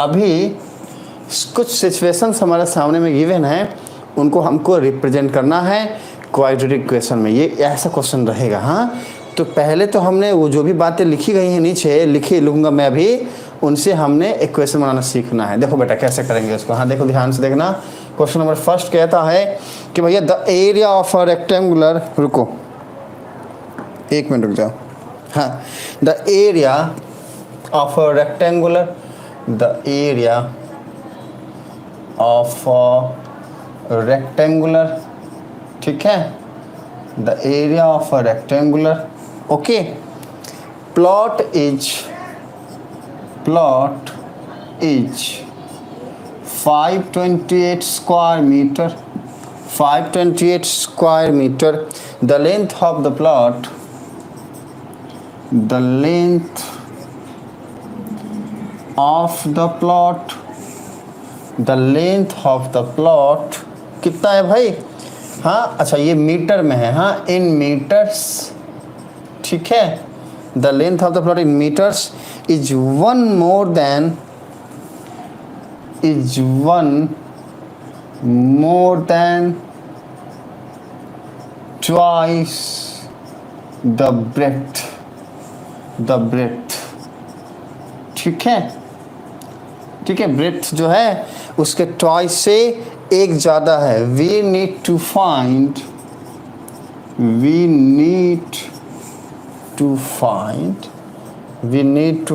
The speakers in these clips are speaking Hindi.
अभी कुछ सिचुएशंस हमारे सामने में गिवन है, उनको हमको रिप्रेजेंट करना है क्वाड्रेटिक इक्वेशन में। ये ऐसा क्वेश्चन रहेगा। हाँ, तो पहले तो हमने वो जो भी बातें लिखी गई हैं नीचे लिखूंगा मैं अभी, उनसे हमने इक्वेशन बनाना सीखना है। देखो बेटा कैसे करेंगे उसको। हाँ देखो, ध्यान से देखना। क्वेश्चन नंबर फर्स्ट कहता है कि भैया the area of a rectangular, रुको 1 मिनट रुक जाओ। हाँ, the area of a rectangular, the area of a rectangular, ठीक है, the area of a rectangular, okay, plot is 528 square meter, 528 square meter. The length of the plot, the length of the plot, the length of the plot कितना है भाई? हाँ अच्छा, ये मीटर में है। हाँ, इन मीटर्स, ठीक है। The length of the plot in meters is one more than twice the breadth, ठीक है, ठीक है। ब्रेथ जो है उसके ट्वाइस से एक ज़्यादा है। वी नीड टू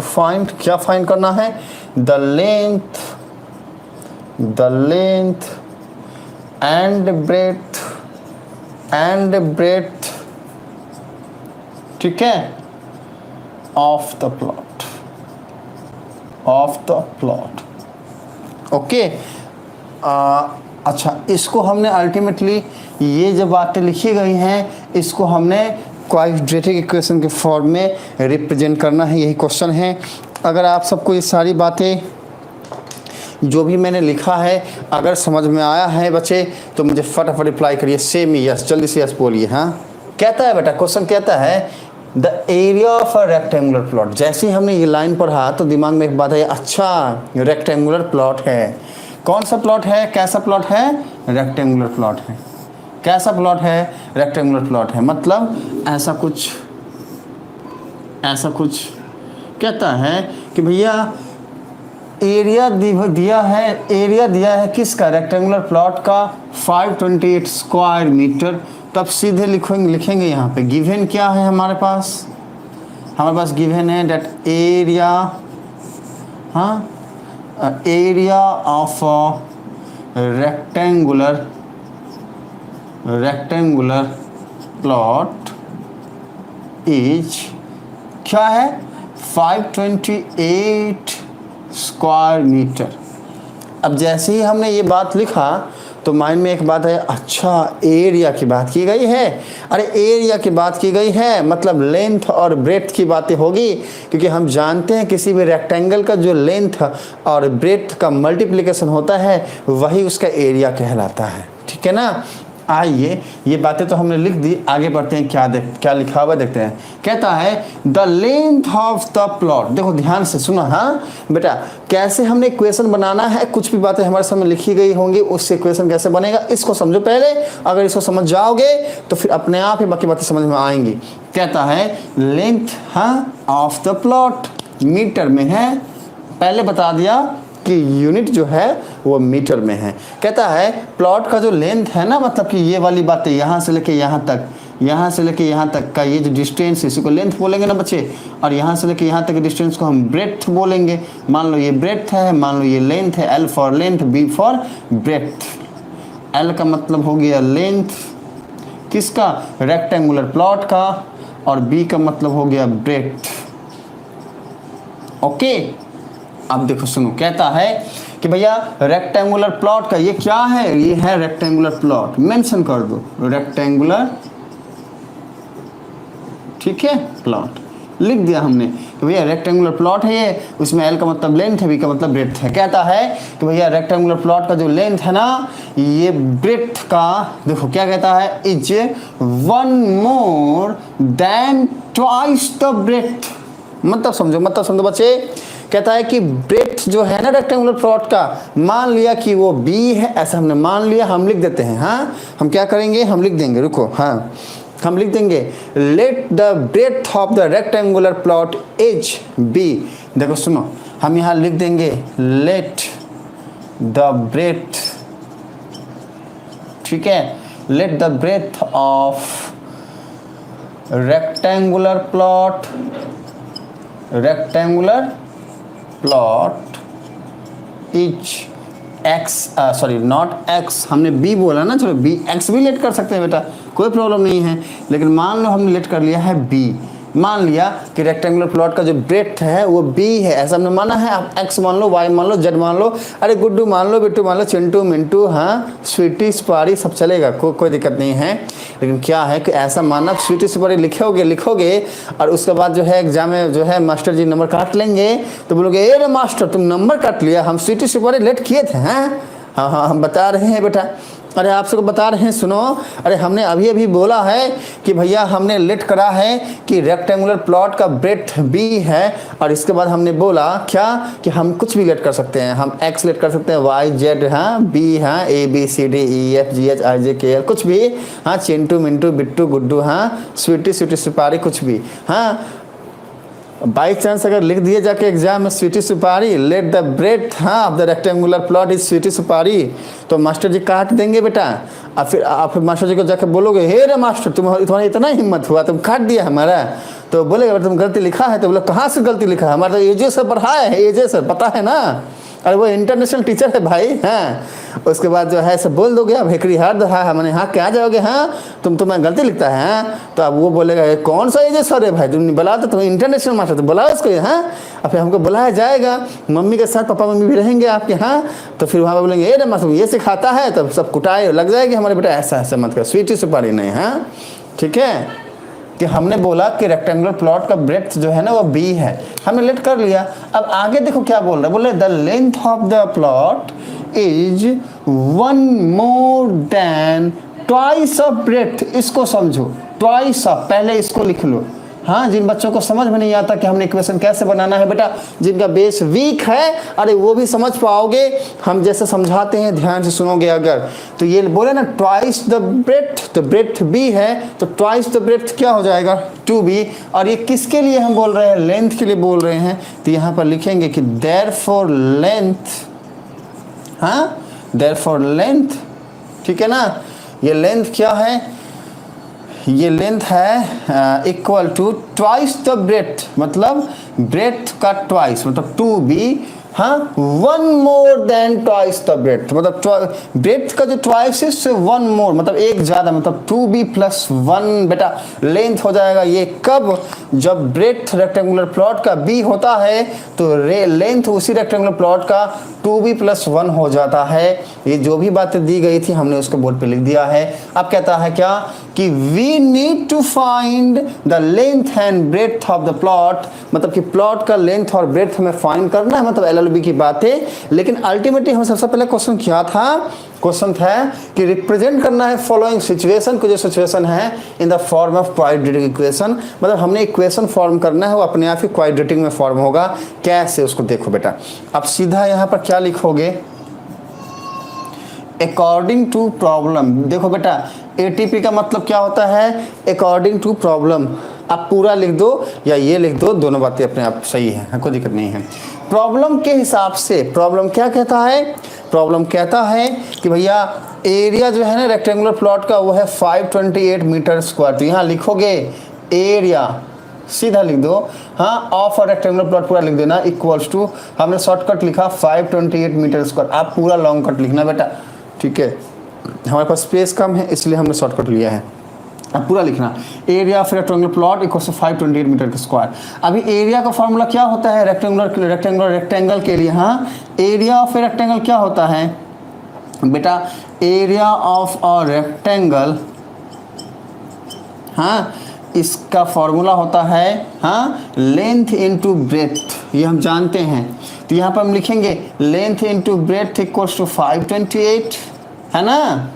फाइंड क्या फाइंड करना है? द लेंथ एंड ब्रेथ, ठीक है, ऑफ द प्लॉट, ओके। अच्छा, इसको हमने अल्टीमेटली, ये जो बातें लिखी गई हैं इसको हमने क्वाड्रेटिक इक्वेशन के फॉर्म में रिप्रेजेंट करना है। यही क्वेश्चन है। अगर आप सबको ये सारी बातें जो भी मैंने लिखा है अगर समझ में आया है बच्चे, तो मुझे फटाफट रिप्लाई करिए, सेम यस, जल्दी से यस बोलिए। हाँ, कहता है बेटा, क्वेश्चन कहता है the area of a rectangular plot. जैसे ही हमने ये लाइन पढ़ा तो दिमाग में एक बात है, अच्छा रेक्टेंगुलर प्लॉट है। कौन सा प्लॉट है? कैसा प्लॉट है? रेक्टेंगुलर प्लॉट है। कैसा प्लॉट है? रेक्टेंगुलर प्लॉट है। मतलब ऐसा कुछ कहता है कि भैया एरिया दिया है किसका? रेक्टेंगुलर प्लॉट का 528 स्क्वायर मीटर। तब सीधे लिखेंगे यहाँ पे गिवन क्या है हमारे पास गिवन है दैट एरिया, हाँ, area of rectangular plot is क्या है? 528 स्क्वायर मीटर। अब जैसे ही हमने ये बात लिखा तो माइंड में एक बात है, अच्छा एरिया की बात की गई है। अरे एरिया की बात की गई है मतलब लेंथ और ब्रेथ की बातें होगी, क्योंकि हम जानते हैं किसी भी रेक्टेंगल का जो लेंथ और ब्रेथ का मल्टीप्लिकेशन होता है वही उसका एरिया कहलाता है, ठीक है ना। आइए, ये बातें तो हमने लिख दी, आगे बढ़ते हैं। क्या लिखा हुआ देखते हैं। कहता है the length of the plot. देखो ध्यान से सुनो। हाँ बेटा, कैसे हमने इक्वेशन बनाना है, कुछ भी बातें हमारे सामने लिखी गई होंगी उससे इक्वेशन कैसे बनेगा इसको समझो पहले। अगर इसको समझ जाओगे तो फिर अपने आप ही बाकी बातें समझ में आएंगी। कहता है लेंथ, हाँ, ऑफ द प्लॉट मीटर में है। पहले बता दिया कि यूनिट जो है वो मीटर में है। कहता है प्लॉट का जो लेंथ है ना, मतलब कि ये वाली बातें यहाँ से लेके यहाँ तक का ये जो डिस्टेंस है इसी को लेंथ बोलेंगे ना बच्चे, और यहाँ से लेके यहाँ तक के डिस्टेंस को हम ब्रेथ बोलेंगे। मान लो ये ब्रेथ है, मान लो ये लेंथ है। L for length, B for breadth. L का मतलब हो गया लेंथ किसका? रेक्टेंगुलर प्लॉट का, और बी का मतलब हो गया ब्रेथ, ओके। अब देखो सुनो, कहता है कि भैया रेक्टेंगुलर प्लॉट का ये क्या है? ये है रेक्टेंगुलर प्लॉट। मेंशन कर दो रेक्टेंगुलर, ठीक है, प्लॉट लिख दिया हमने कि भैया रेक्टेंगुलर प्लॉट है ये, उसमें एल का मतलब लेंथ है, बी का मतलब ब्रेथ है। कहता है कि भैया रेक्टेंगुलर प्लॉट का जो लेंथ है ना, ये ब्रेथ का, देखो क्या कहता है, is 1 more than twice the breadth. मतलब समझो बच्चे, कहता है कि ब्रेथ जो है ना रेक्टेंगुलर प्लॉट का, मान लिया कि वो बी है, ऐसा हमने मान लिया, हम लिख देते हैं। हाँ, हम क्या करेंगे, हम लिख देंगे, रुको, हाँ हम लिख देंगे let the breadth of the rectangular plot is B. देखो सुनो, हम यहाँ लिख देंगे लेट द ब्रेथ, ठीक है, let the breadth of rectangular plot is X, sorry not X, हमने बी बोला ना, चलो बी, एक्स भी लेट कर सकते हैं बेटा, कोई प्रॉब्लम नहीं है, लेकिन मान लो हमने लेट कर लिया है बी। मान लिया कि रेक्टेंगुलर प्लॉट का जो ब्रेथ है वो बी है, ऐसा हमने माना है। आप एक्स मान लो, वाई मान लो, जेड मान लो, अरे गुड्डू मान लो, बिट्टू मान लो, चिंटू मिंटू, हाँ स्वीटी सुपारी सब चलेगा, कोई दिक्कत नहीं है। लेकिन क्या है कि ऐसा माना, स्वीटी सुपारी लिखोगे और उसके बाद जो है एग्जाम में जो है मास्टर जी नंबर काट लेंगे, तो बोलोगे ए रे मास्टर तुम नंबर काट लिया, हम स्वीटी सुपारी लेट किए थे। हैं हाँ, हम बता रहे हैं बेटा, अरे आप सबको बता रहे हैं, सुनो, अरे हमने अभी बोला है कि भैया हमने लेट करा है कि रेक्टेंगुलर प्लॉट का ब्रेथ बी है, और इसके बाद हमने बोला क्या कि हम कुछ भी लेट कर सकते हैं, हम एक्स लेट कर सकते हैं, वाई जेड, हाँ बी, हाँ A B C D E F G H I J K L, कुछ भी, हाँ चिंटू मिंटू बिट्टू गुड्डू, हाँ स्वीटी सुपारी, कुछ भी। हाँ बाई चांस अगर लिख दिए जाके एग्जाम में स्वीटी सुपारी लेट द ब्रेथ, हाँ of the rectangular plot is स्वीटी सुपारी, तो मास्टर जी काट देंगे बेटा। और फिर आप मास्टर जी को जाकर बोलोगे हे रे मास्टर तुम्हारा इतना हिम्मत हुआ, तुम काट दिया हमारा, तो बोलेगा तुम गलती लिखा है, तो बोले कहाँ से गलती लिखा है, हमारा तो एजे सर पढ़ाया है, एजे सर पता है ना, अरे वो इंटरनेशनल टीचर है भाई। हाँ उसके बाद जो है सब बोल दोगे, अब हेकड़ी हार दहा है मैंने, हाँ क्या जाओगे, हाँ तुम्हें गलती लिखता है, हाँ तो अब वो बोलेगा कौन सा एजे सर है भाई, तुमने बुला तो तुम्हें इंटरनेशनल मास्टर, तो बुलाओ इसको, हाँ और फिर हमको बुलाया जाएगा, मम्मी के साथ पापा मम्मी भी रहेंगे आपके, हाँ तो फिर वहाँ पर बोलेंगे ए मास्टर ये सिखाता है, तब सब कुटाई लग जाएगी हमारे बेटा, ऐसा मत कर, स्वीटी सुपारी नहीं, हाँ ठीक है। कि हमने बोला कि रेक्टेंगुलर प्लॉट का ब्रेथ जो है ना वो बी है, हमने लेट कर लिया। अब आगे देखो क्या बोल रहा है, बोले the length of the plot is 1 more than twice of breadth. इसको समझो, ट्वाइस ऑफ, पहले इसको लिख लो। हाँ जिन बच्चों को समझ में नहीं आता कि हमने इक्वेशन कैसे बनाना है बेटा, जिनका बेस वीक है, अरे वो भी समझ पाओगे, हम जैसे समझाते हैं ध्यान से सुनोगे अगर, तो ये बोले ना ट्वाइस द ब्रेथ, तो ब्रेथ बी है, तो ट्वाइस द ब्रेथ क्या हो जाएगा 2b। और ये किसके लिए हम बोल रहे हैं, लेंथ के लिए बोल रहे हैं, तो यहाँ पर लिखेंगे कि देयरफॉर लेंथ, हाँ देयरफॉर लेंथ, ठीक है ना, ये लेंथ क्या है, ये लेंथ है equal to twice the breadth, मतलब ब्रेथ का ट्वाइस, मतलब 2b, हाँ 1 more than twice the breadth, मतलब ब्रेथ का जो ट्वाइस है उससे 1 more, मतलब एक ज़्यादा, मतलब 2b + 1 बेटा लेंथ हो जाएगा। ये कब, जब ब्रेथ रेक्टेंगुलर प्लॉट का b होता है तो लेंथ उसी रेक्टेंगुलर प्लॉट का 2b + 1 हो जाता है। ये जो भी बातें दी गई थी हमने उसको बोर्ड पे लिख दिया है। अब कहता है क्या कि we need to find the length and breadth of the plot, मतलब कि प्लॉट का लेंथ और ब्रेथ हमें फाइंड करना है, मतलब एलएलबी की बातें। लेकिन अल्टीमेटली हमें सबसे पहले क्वेश्चन क्या था, क्वेश्चन था कि रिप्रेजेंट करना है फॉलोइंग सिचुएशन को, जो सिचुएशन है in the form of quadratic equation, मतलब हमने इक्वेशन फॉर्म करना है, वो अपने आप ही क्वाड्रेटिक में फॉर्म होगा। कैसे, उसको देखो बेटा। अब सीधा यहाँ पर क्या लिखोगे, अकॉर्डिंग टू प्रॉब्लम। देखो बेटा एटीपी का मतलब क्या होता है, अकॉर्डिंग टू प्रॉब्लम। आप पूरा लिख दो या ये लिख दो, दोनों बातें अपने आप सही है, कोई दिक्कत नहीं है। प्रॉब्लम के हिसाब से, प्रॉब्लम क्या कहता है, प्रॉब्लम कहता है कि भैया एरिया जो है ना रेक्टेंगुलर प्लॉट का वो है 528 मीटर स्क्वायर। तो यहाँ लिखोगे एरिया, सीधा लिख दो, हाँ ऑफ और रेक्टेंगुलर प्लॉट पूरा लिख देना, इक्वल्स टू, हमने शॉर्टकट लिखा 528 मीटर स्क्वायर। आप पूरा लॉन्ग कट लिखना बेटा, ठीक है, हमारे पास स्पेस कम है इसलिए हमने शॉर्टकट लिया है। अब पूरा लिखना, area of rectangular plot equals to 528 meter का स्क्वायर। अभी एरिया का फॉर्मूला क्या होता है रेक्टेंगल के लिए, हाँ एरिया ऑफ रेक्टेंगल क्या होता है बेटा, एरिया ऑफ अ रेक्टेंगल, हाँ इसका फॉर्मूला होता है हाँ लेंथ इनटू ब्रेथ, ये हम जानते हैं। तो यहाँ पर हम लिखेंगे length into breadth equals to 528, है ना,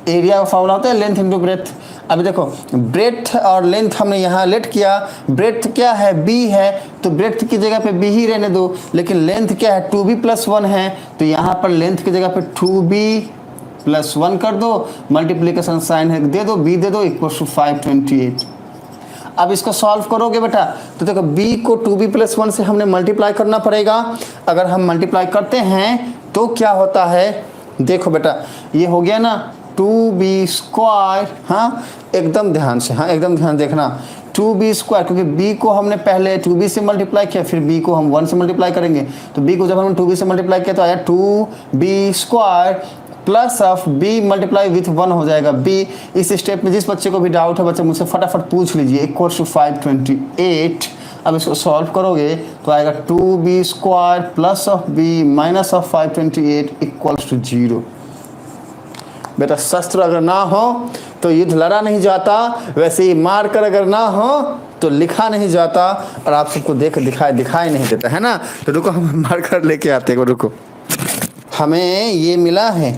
एरिया का फॉर्मूला होता है लेंथ इनटू ब्रेथ। अभी देखो ब्रेथ और लेंथ हमने यहाँ लेट किया, ब्रेथ क्या है b है, तो ब्रेथ की जगह पे b ही रहने दो, लेकिन लेंथ क्या है 2b+1 है, तो यहाँ पर लेंथ की जगह पे 2b+1 कर दो, मल्टीप्लीकेशन साइन है दे दो, b दे दो, इक्वल टू 528। अब इसको सॉल्व करोगे बेटा तो देखो b को 2b+1 से हमने मल्टीप्लाई करना पड़ेगा। अगर हम मल्टीप्लाई करते हैं तो क्या होता है, देखो बेटा ये हो गया ना 2b², हाँ एकदम ध्यान से, हाँ एकदम ध्यान देखना, 2b², क्योंकि b को हमने पहले 2b से मल्टीप्लाई किया, फिर b को हम 1 से मल्टीप्लाई करेंगे, तो b को जब हमने 2b से मल्टीप्लाई किया तो आया 2b² plus of b multiply with 1 हो जाएगा b। इस स्टेप में जिस बच्चे को भी डाउट है बच्चे मुझसे फटाफट पूछ लीजिए, इक्वल टू 528। अब इसको सॉल्व करोगे तो आएगा 2b² plus of b minus of 528 equals to 0। बेटा शस्त्र अगर ना हो तो युद्ध लड़ा नहीं जाता, वैसे ही मार कर अगर ना हो तो लिखा नहीं जाता, और आप सबको देख दिखाई नहीं देता है ना। तो रुको हम मार कर लेके आते हैं, रुको। हमें ये मिला है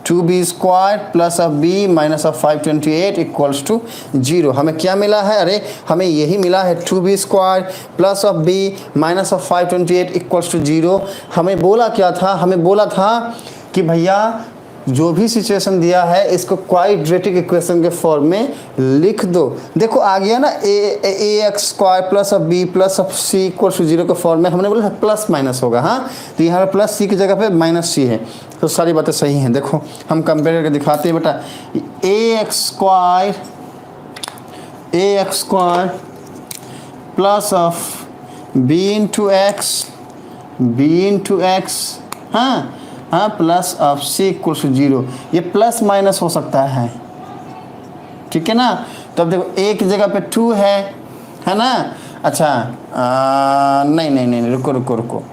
2b² plus of b minus of 528 equals to 0। हमें क्या मिला है, अरे हमें यही मिला है 2b² plus of b minus of 528 equals to 0। हमें बोला क्या था, हमें बोला था कि भैया जो भी सिचुएशन दिया है इसको क्वाड्रेटिक इक्वेशन के फॉर्म में लिख दो। देखो आ गया ना ax² plus of b plus of c equal to 0 के फॉर्म में, हमने बोला प्लस माइनस होगा, हाँ तो यहाँ पे प्लस c की जगह पे माइनस c है, तो सारी बातें सही हैं। देखो हम कंपेयर करके दिखाते हैं बेटा, ax² plus of b into x, हाँ plus of c equal to 0। ये प्लस माइनस हो सकता है, ठीक है ना। तो अब देखो a की जगह पे 2 है ना, अच्छा नहीं रुको,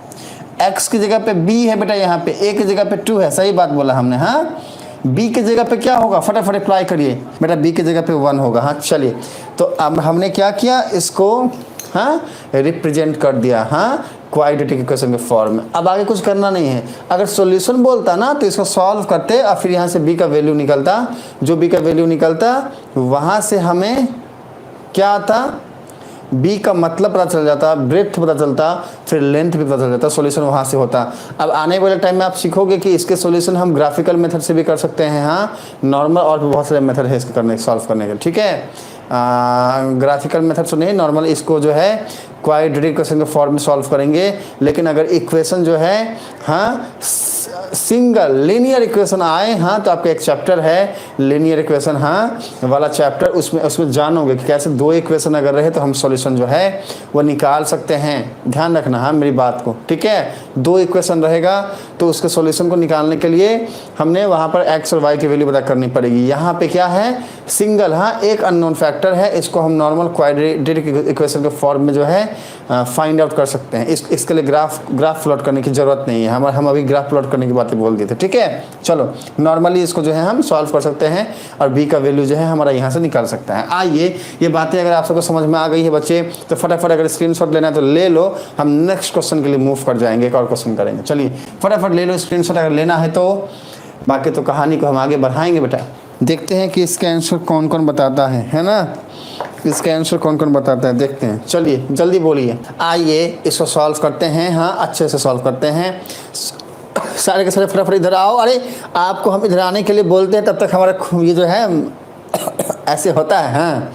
x की जगह पे b है बेटा, यहाँ पे a की जगह पे 2 है, सही बात बोला हमने, हाँ b की जगह पे क्या होगा, फटाफट अप्लाई करिए बेटा, b की जगह पे 1 होगा, हाँ चलिए। तो अब हमने क्या किया, इसको हाँ रिप्रेजेंट कर दिया, हाँ क्वाड्रेटिक इक्वेशन के फॉर्म में। अब आगे कुछ करना नहीं है, अगर सॉल्यूशन बोलता ना तो इसको सॉल्व करते और फिर यहाँ से b का वैल्यू निकलता, जो b का वैल्यू निकलता वहाँ से हमें क्या आता, b का मतलब पता चल जाता, ब्रेथ पता चलता, फिर लेंथ भी पता चल जाता, सॉल्यूशन वहाँ से होता। अब आने वाले टाइम में आप सीखोगे कि इसके सॉल्यूशन हम ग्राफिकल मेथड से भी कर सकते हैं, हाँ नॉर्मल और भी बहुत सारे मेथड है इसके करने सॉल्व करने के, ठीक है। ग्राफिकल मेथड से नहीं, नॉर्मल इसको जो है क्वाड्रेटिक इक्वेशन के फॉर्म में सॉल्व करेंगे। लेकिन अगर इक्वेशन जो है हाँ सिंगल लीनियर इक्वेशन आए, हाँ तो आपका एक चैप्टर है लीनियर इक्वेशन हाँ वाला चैप्टर, उसमें जानोगे कि कैसे दो इक्वेशन अगर रहे तो हम सॉल्यूशन जो है वो निकाल सकते हैं। ध्यान रखना हाँ मेरी बात को, ठीक है। दो इक्वेशन रहेगा तो उसके सॉल्यूशन को निकालने के लिए हमने वहाँ पर एक्स और वाई की वैल्यू पता करनी पड़ेगी। यहाँ पे क्या है, सिंगल हाँ एक अननोन फैक्टर है, इसको हम नॉर्मल क्वाड्रेटिक इक्वेशन के फॉर्म में जो है फाइंड आउट कर सकते हैं। इसके लिए ग्राफ प्लॉट करने की ज़रूरत नहीं है, हम अभी ग्राफ प्लॉट करने की बातें बोल दिए थे, ठीक है। चलो नॉर्मली इसको जो है हम सॉल्व कर सकते हैं और b का वैल्यू जो है हमारा यहाँ से निकाल सकता है। आइए ये बातें अगर आप सबको समझ में आ गई है बच्चे तो फटाफट अगर स्क्रीनशॉट लेना है तो ले लो, हम नेक्स्ट क्वेश्चन के लिए मूव कर जाएंगे, एक और क्वेश्चन करेंगे। चलिए फटाफट ले लो स्क्रीनशॉट अगर लेना है तो, बाकी तो कहानी को हम आगे बढ़ाएंगे बेटा। देखते हैं कि इसका आंसर कौन कौन बताता है ना, इसका आंसर कौन कौन बताता है देखते हैं। चलिए जल्दी बोलिए, आइए इसको सॉल्व करते हैं, हाँ अच्छे से सॉल्व करते हैं। सारे के सारे फटाफट इधर आओ। अरे आपको हम इधर आने के लिए बोलते हैं तब तक हमारा ये जो है ऐसे होता है, हाँ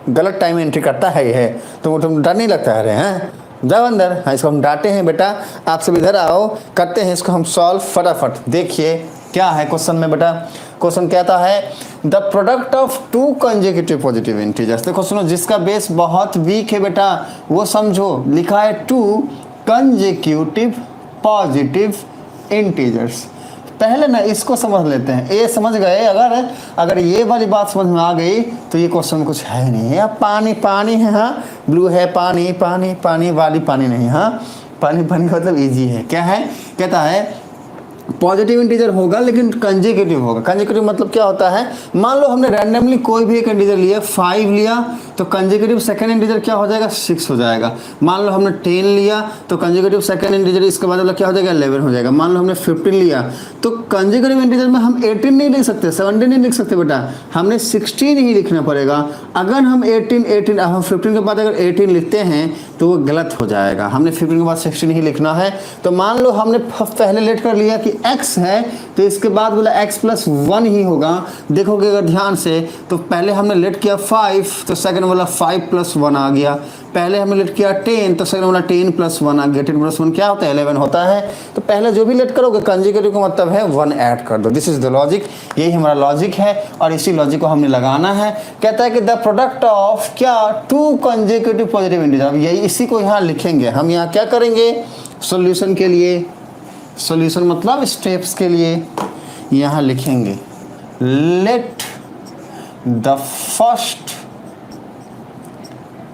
गलत टाइम एंट्री करता है ये, तो तुम डर नहीं लगता है, अरे हाँ जाओ अंदर। हाँ इसको हम डांटे हैं बेटा, आप सब इधर आओ, करते हैं इसको हम सॉल्व फटाफट। देखिए क्या है क्वेश्चन में बेटा, क्वेश्चन कहता है the product of to consecutive positive integers. देखो सुनो, जिसका बेस बहुत वीक है बेटा वो समझो, लिखा है टू कंसेक्यूटिव पॉजिटिव इंटीजर्स। पहले ना इसको समझ लेते हैं, ये समझ गए। अगर ये वाली बात समझ में आ गई तो ये क्वेश्चन कुछ है नहीं है। पानी पानी है, हाँ ब्लू है, पानी पानी पानी वाली पानी नहीं, हाँ पानी पानी मतलब इजी है। क्या है, कहता है पॉजिटिव इंटीजर होगा लेकिन कंजेक्यूटिव होगा। कंजेक्यूटिव मतलब क्या होता है, मान लो हमने रैंडमली कोई भी एक इंटीजर लिया, 5 लिया, तो कंजेक्यूटिव सेकंड इंटीजर क्या हो जाएगा, 6 हो जाएगा। मान लो हमने 10 लिया तो कंजेक्यूटिव सेकंड इंटीजर इसके बाद वाला क्या हो जाएगा, 11 हो जाएगा। मान लो हमने 15 लिया तो कंजेक्यूटिव इंटीजर में हम 18 नहीं लिख सकते, 17 नहीं लिख सकते बेटा, हमने 16 ही लिखना पड़ेगा। अगर हम 18 हम 15 के बाद अगर 18 लिखते हैं तो वो गलत हो जाएगा, हमने 15 के बाद 16 ही लिखना है। तो मान लो हमने पहले लेट कर लिया कि x है तो इसके बाद बोला x+1 ही होगा। देखोगे अगर ध्यान से तो पहले हमने लेट किया 5 तो सेकंड वाला 5+1 आ गया। पहले हमने लेट किया 10 तो सेकंड वाला 10+1 आ गया। 10+1 क्या होता है, 11 होता है। तो पहले जो भी लेट करोगे कंजेक्यूटिव का मतलब है 1 ऐड कर दो। दिस इज द लॉजिक, यही हमारा लॉजिक है और इसी लॉजिक को हमने लगाना है। कहता है कि द प्रोडक्ट ऑफ क्या, 2 कंजेक्यूटिव पॉजिटिव इंटीजर। यही इसी को यहाँ लिखेंगे हम। यहाँ क्या करेंगे, सॉल्यूशन के लिए, सॉल्यूशन मतलब स्टेप्स के लिए यहाँ लिखेंगे let the first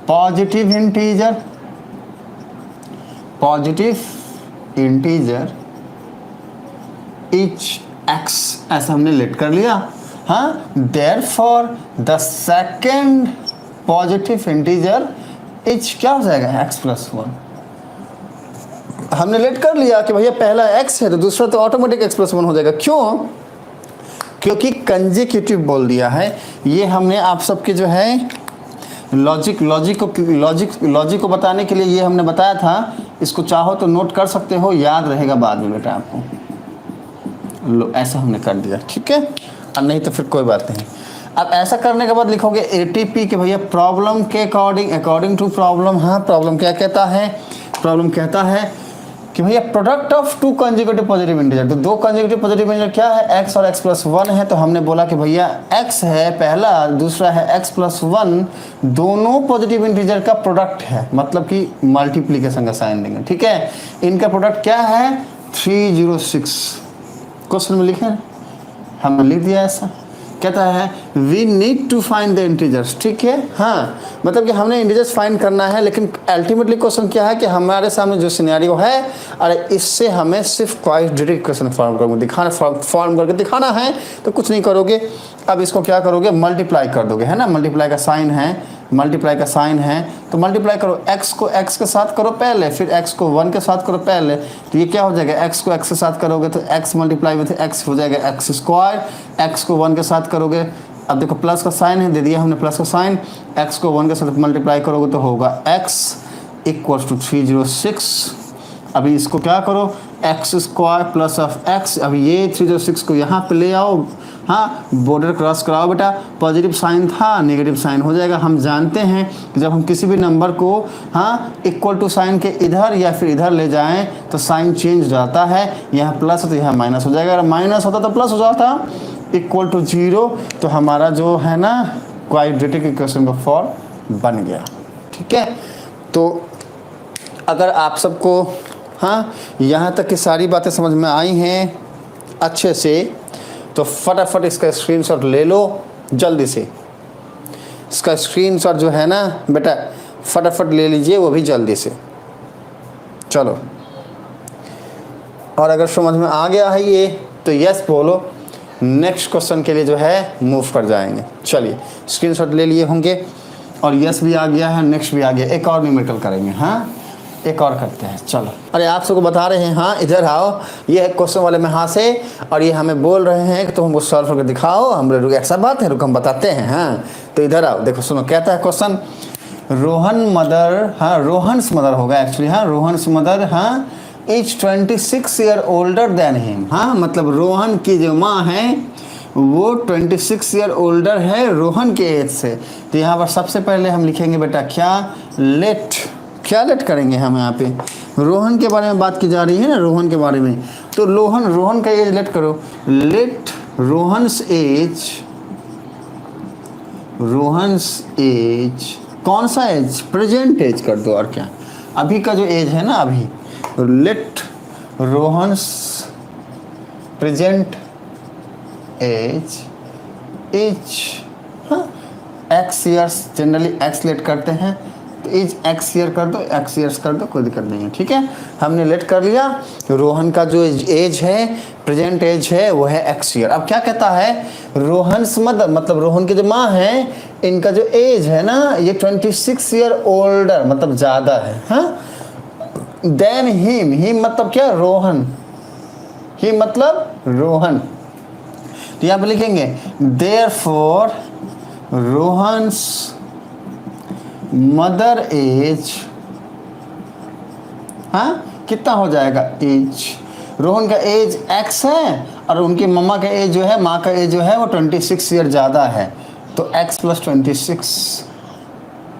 positive integer etch x, ऐसा हमने लेट कर लिया। हाँ, therefore the second positive integer etch क्या हो जाएगा, x+1। हमने लेट कर लिया कि भैया पहला x है तो दूसरा तो ऑटोमेटिक x+1 हो जाएगा। क्यों, क्योंकि कंजेक्यूटिव बोल दिया है। ये हमने आप सबके जो है लॉजिक को बताने के लिए ये हमने बताया था। इसको चाहो तो नोट कर सकते हो, याद रहेगा बाद में बेटा आपको। लो ऐसा हमने कर दिया, ठीक है, और नहीं तो फिर कोई बात नहीं। अब ऐसा करने के बाद लिखोगे ATP के भैया प्रॉब्लम के अकॉर्डिंग टू प्रॉब्लम। हाँ, प्रॉब्लम क्या कहता है, प्रॉब्लम कहता है कि भैया product of 2 consecutive positive integer. तो 2 कंजेक्यूटिव पॉजिटिव इंटीजर क्या है, x और x+1 है। तो हमने बोला कि भैया x है पहला, दूसरा है x+1, दोनों पॉजिटिव इंटीजर का प्रोडक्ट है, मतलब कि मल्टीप्लीकेशन का साइन देंगे, ठीक है। इनका प्रोडक्ट क्या है, 306। क्वेश्चन में लिखे, हमने लिख दिया ऐसा। कहता है we need to find the integers, ठीक है। हाँ, मतलब कि हमने इंटीजर्स फाइंड करना है, लेकिन अल्टीमेटली क्वेश्चन क्या है कि हमारे सामने जो सिनेरियो है, अरे इससे हमें सिर्फ क्वाड्रेटिक इक्वेशन फॉर्म करके दिखाना है। तो कुछ नहीं करोगे, अब इसको क्या करोगे, मल्टीप्लाई कर दोगे, है ना। मल्टीप्लाई का साइन है, तो मल्टीप्लाई करो। x को x के साथ करो पहले, फिर x को 1 के साथ करो पहले। तो ये क्या हो जाएगा, x को x के साथ करोगे तो x मल्टीप्लाई विथ x हो जाएगा x²। x को 1 के साथ करोगे, अब देखो प्लस का साइन है, दे दिया हमने प्लस का साइन। x को 1 के साथ मल्टीप्लाई करोगे तो होगा x = 306। अभी इसको क्या करो, x² प्लस ऑफ x। अभी ये 306 को यहाँ पे ले आओ, हाँ, बॉर्डर क्रॉस कराओ बेटा। पॉजिटिव साइन था, नेगेटिव साइन हो जाएगा। हम जानते हैं कि जब हम किसी भी नंबर को हाँ इक्वल टू साइन के इधर या फिर इधर ले जाएं तो साइन चेंज हो जाता है। यहाँ प्लस है तो यहाँ माइनस हो जाएगा, अगर माइनस होता तो प्लस हो जाता, = 0। तो हमारा जो है ना क्वाड्रेटिक इक्वेशन का फॉर्म बन गया, ठीक है। तो अगर आप सबको हाँ यहाँ तक की सारी बातें समझ में आई हैं अच्छे से, तो फटाफट इसका स्क्रीनशॉट ले लो जल्दी से। इसका स्क्रीनशॉट जो है ना बेटा फटाफट ले लीजिए, वो भी जल्दी से। चलो, और अगर समझ में आ गया है ये तो यस बोलो, नेक्स्ट क्वेश्चन के लिए जो है मूव कर जाएंगे। चलिए, स्क्रीनशॉट ले लिए होंगे और यस भी आ गया है, नेक्स्ट भी आ गया। एक और न्यूमेरिकल करेंगे, हाँ एक और करते हैं। चलो, अरे आप सबको बता रहे हैं, हाँ इधर आओ, ये है क्वेश्चन वाले में हाँ से, और ये हमें बोल रहे हैं कि तुम हमको सॉल्व करके दिखाओ। हम रुक, ऐसा बात है, रुक हम बताते हैं। हाँ तो इधर आओ, देखो सुनो, कहता है क्वेश्चन, रोहन मदर, हाँ रोहन्स मदर होगा एक्चुअली, हाँ रोहन्स मदर, हाँ is 26 year older than him. हाँ मतलब रोहन की जो माँ है वो 26 ईयर ओल्डर है रोहन के एज से। तो यहाँ पर सबसे पहले हम लिखेंगे बेटा क्या लेट करेंगे हम यहाँ पे, रोहन के बारे में बात की जा रही है ना, रोहन के बारे में। तो रोहन का एज लेट करो, लेट रोहन्स एज, कौन सा एज, प्रेजेंट एज कर दो, और क्या अभी का जो एज है ना, अभी लेट रोहन्स प्रेजेंट एज हाँ x years, generally x let करते हैं, तो एज एक्स ईयर कर दो, एक्स ईयर्स कर दो, कोई दिक्कत नहीं है। ठीक है, हमने लेट कर लिया। रोहन का जो एज है, प्रेजेंट एज है, वो है एक्स ईयर। अब क्या कहता है, रोहन्स मदर मतलब रोहन की जो माँ है, इनका जो एज है ना ये 26 ईयर ओल्डर मतलब ज़्यादा है, हाँ, देन हिम मतलब क्या, रोहन, ही मतलब रोहन। तो यहाँ पे लिखेंगे देयरफॉर रोहन्स मदर एज, हाँ कितना हो जाएगा एज, रोहन का एज एक्स है और उनकी मम्मा का एज जो है, माँ का एज जो है वो 26 ईयर ज़्यादा है, तो x + 26,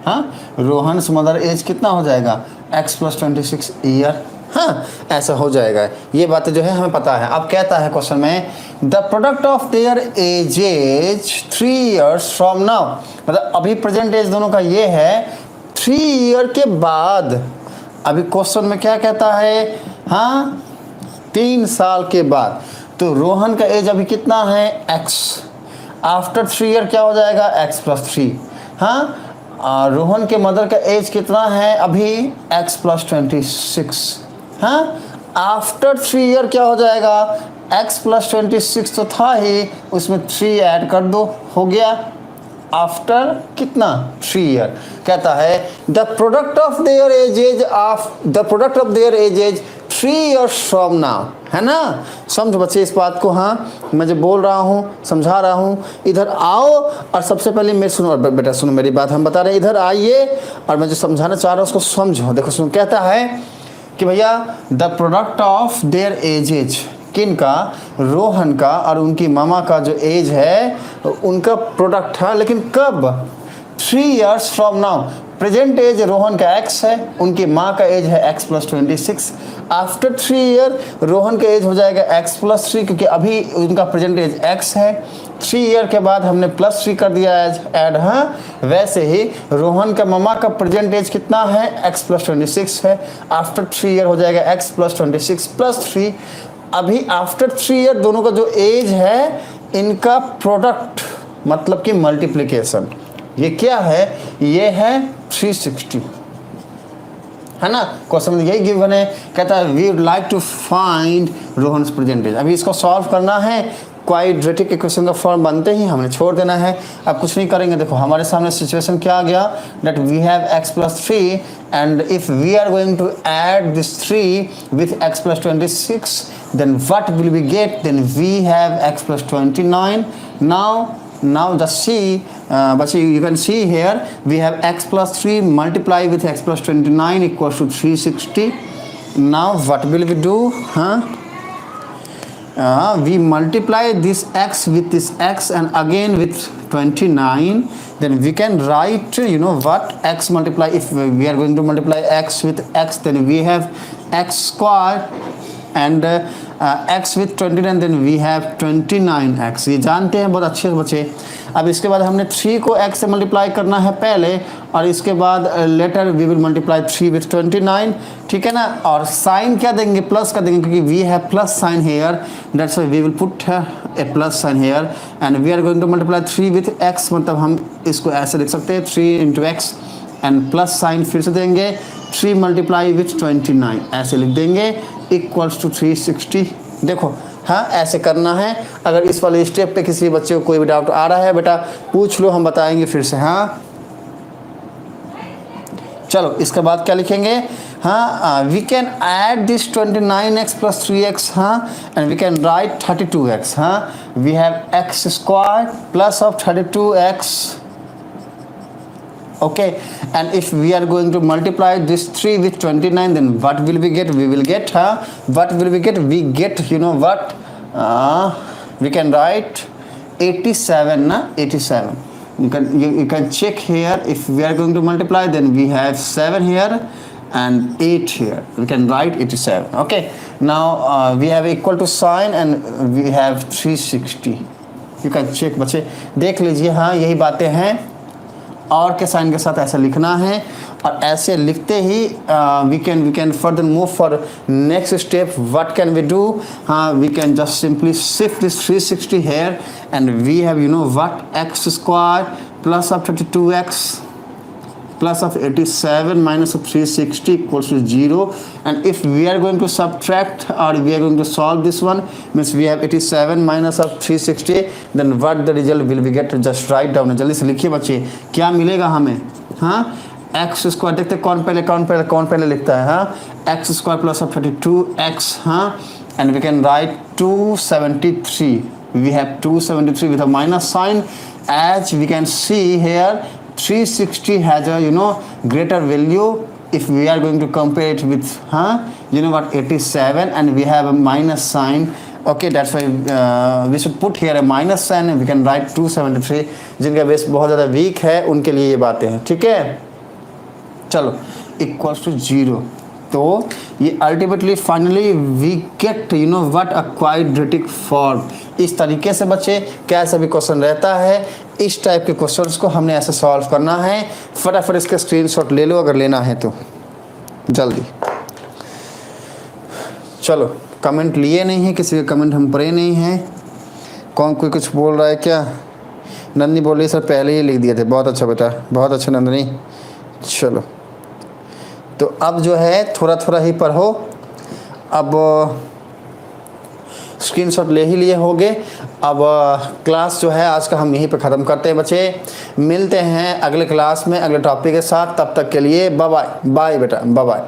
हाँ रोहन्स मदर एज कितना हो जाएगा, x + 26 ईयर, हाँ ऐसा हो जाएगा। ये बातें जो है हमें पता है। अब कहता है क्वेश्चन में the product of their edges 3 years from now, मतलब अभी प्रेजेंट एज दोनों का ये है 3 ईयर के बाद। अभी क्वेश्चन में क्या कहता है, हाँ 3 साल के बाद। तो रोहन का एज अभी कितना है, x, आफ्टर 3 ईयर क्या हो जाएगा, x + 3, हाँ रोहन के मदर का एज कितना है अभी, x + 26, हाँ आफ्टर 3 ईयर क्या हो जाएगा, x + 26 तो था ही, उसमें 3 ऐड कर दो, हो गया आफ्टर कितना, 3 ईयर। कहता है the product of their edges of the product of their edges 3 years from now, है ना। समझो बच्चे इस बात को, हाँ मैं जो बोल रहा हूँ समझा रहा हूँ, इधर आओ और सबसे पहले मेरे सुनो, और बेटा सुनो मेरी बात, हम बता रहे हैं इधर आइए और मैं जो समझाना चाह रहा हूँ उसको समझो। देखो सुनो, कहता है कि भैया the product of their edges, किन का, रोहन का और उनकी मामा का जो एज है उनका प्रोडक्ट है, लेकिन कब, 3 years from now. Present age Rohan का x है, उनकी माँ का एज है x + 26। आफ्टर 3 ईयर रोहन का एज हो जाएगा x + 3, क्योंकि अभी उनका प्रेजेंट एज x है, 3 ईयर के बाद हमने +3 कर दिया एज ऐड, हाँ वैसे ही रोहन का मामा का प्रेजेंट एज कितना है, x + 26 है, आफ्टर 3 ईयर हो जाएगा x + 26 + 3। अभी आफ्टर 3 ईयर दोनों का जो एज है इनका प्रोडक्ट मतलब कि मल्टीप्लिकेशन, ये क्या है, ये है 360, है ना। क्वेश्चन में यही गिवन है, कहता है we would like to find Rohan's present age. अभी इसको सॉल्व करना है, क्वाड्रेटिक इक्वेशन का फॉर्म बनते ही हमने छोड़ देना है, अब कुछ नहीं करेंगे। देखो हमारे सामने सिचुएशन क्या आ गया, that we have x + 3 and if we are going to add this 3 with x + 26 then what will we get, then we have x + 29. Now just see, but you can see here we have x + 3 multiply with x + 29 equals to 360. Now what will we do, we multiply this x with this x and again with 29, then we can write, you know what, x multiply, if we are going to multiply x with x then we have x square and x with 29 then we have 29x, ये जानते हैं बहुत अच्छे से बच्चे। अब इसके बाद हमने 3 को x से मल्टीप्लाई करना है पहले, और इसके बाद later we will multiply 3 with 29, ठीक है ना। और साइन क्या देंगे, प्लस का देंगे, क्योंकि we have plus sign here, that's why we will put a plus sign here and we are going to multiply 3 with x, मतलब हम इसको ऐसे लिख सकते हैं 3 × x एंड प्लस साइन फिर से देंगे 3 मल्टीप्लाई विथ 29, ऐसे लिख देंगे इक्वल्स टू 360। देखो हाँ ऐसे करना है। अगर इस वाले स्टेप पे किसी बच्चे को कोई भी डाउट आ रहा है बेटा पूछ लो, हम बताएंगे फिर से, हाँ चलो इसके बाद क्या लिखेंगे, हाँ we can add this 29x + 3x, हाँ and we can write 32x, हाँ we have x² plus of 32x, okay, and if we are going to multiply this 3 with 29 then what will we get, we will get, what will we get, we get, you know what, we can write 87 na, 87, you can check here, if we are going to multiply then we have 7 here and 8 here, we can write 87, okay। Now we have equal to sign and we have 360, you can check बच्चे देख लीजिए, हाँ यही बातें हैं, और के साइन के साथ ऐसा लिखना है, और ऐसे लिखते ही we can further move for next step. What can we do, हाँ we can just simply shift this 360 here and we have, you know what, x² plus of 32x plus of 87 minus of 360 equals to 0. And if we are going to subtract or we are going to solve this one, means we have 87 minus of 360, then what the result will be get? Just write down. जल्दी से लिखिए बच्चे, क्या मिलेगा हमें? हाँ, एक्स स्क्वायर, देखते कौन पहले लिखता है? हाँ, x square plus of 32x, हाँ, and we can write 273. We have 273 with a minus sign. As we can see here, 360 has a greater value if we are going to compare it with 87, and we have a minus sign. Okay, that's why we should put here a minus sign and we can write 273. जिनका बेस बहुत ज़्यादा वीक है उनके लिए ये बातें हैं, ठीक है। चलो, इक्वल्स टू 0, तो ये ultimately finally we get what a quadratic form. इस तरीके से बच्चे कैसा भी क्वेश्चन रहता है, इस टाइप के क्वेश्चंस को हमने ऐसे सॉल्व करना है। फटाफट इसके स्क्रीनशॉट ले लो अगर लेना है तो, जल्दी। चलो, कमेंट लिए नहीं है, किसी का कमेंट हम पढ़े नहीं हैं। कोई कुछ बोल रहा है क्या? नंदनी बोल रही सर पहले ही लिख दिए थे। बहुत अच्छा बेटा, बहुत अच्छा नंदनी। चलो, तो अब जो है थोड़ा थोड़ा ही पढ़ो। अब स्क्रीनशॉट ले ही लिए होगे। अब क्लास जो है आज का हम यहीं पे ख़त्म करते हैं बच्चे। मिलते हैं अगले क्लास में अगले टॉपिक के साथ। तब तक के लिए बाय बाय, बाय बेटा, बाय बाय।